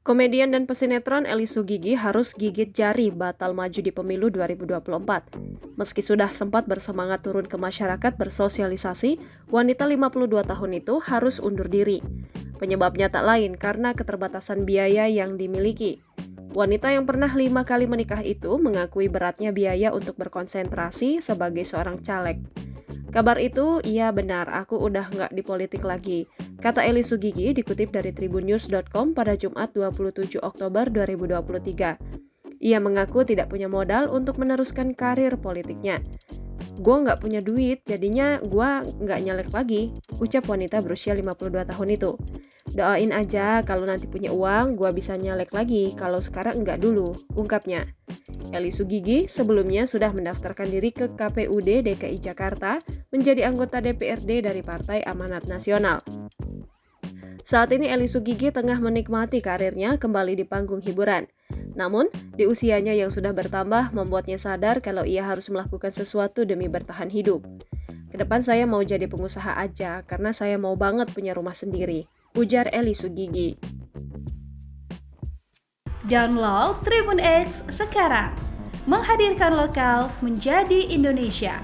Komedian dan pesinetron Eli Sugigi harus gigit jari batal maju di pemilu 2024. Meski sudah sempat bersemangat turun ke masyarakat bersosialisasi, wanita 52 tahun itu harus undur diri. Penyebabnya tak lain karena keterbatasan biaya yang dimiliki. Wanita yang pernah 5 kali menikah itu mengakui beratnya biaya untuk berkonsentrasi sebagai seorang caleg. Kabar itu, iya benar, aku udah nggak di politik lagi, kata Eli Sugigi dikutip dari tribunnews.com pada Jumat 27 Oktober 2023. Ia mengaku tidak punya modal untuk meneruskan karir politiknya. Gue nggak punya duit, jadinya gue nggak nyalek lagi, ucap wanita berusia 52 tahun itu. Doain aja kalau nanti punya uang, gue bisa nyalek lagi, kalau sekarang enggak dulu, ungkapnya. Eli Sugigi sebelumnya sudah mendaftarkan diri ke KPUD DKI Jakarta menjadi anggota DPRD dari Partai Amanat Nasional. Saat ini Eli Sugigi tengah menikmati karirnya kembali di panggung hiburan. Namun, di usianya yang sudah bertambah membuatnya sadar kalau ia harus melakukan sesuatu demi bertahan hidup. Kedepan saya mau jadi pengusaha aja karena saya mau banget punya rumah sendiri, ujar Eli Sugigi. Download Tribun X sekarang, menghadirkan lokal menjadi Indonesia.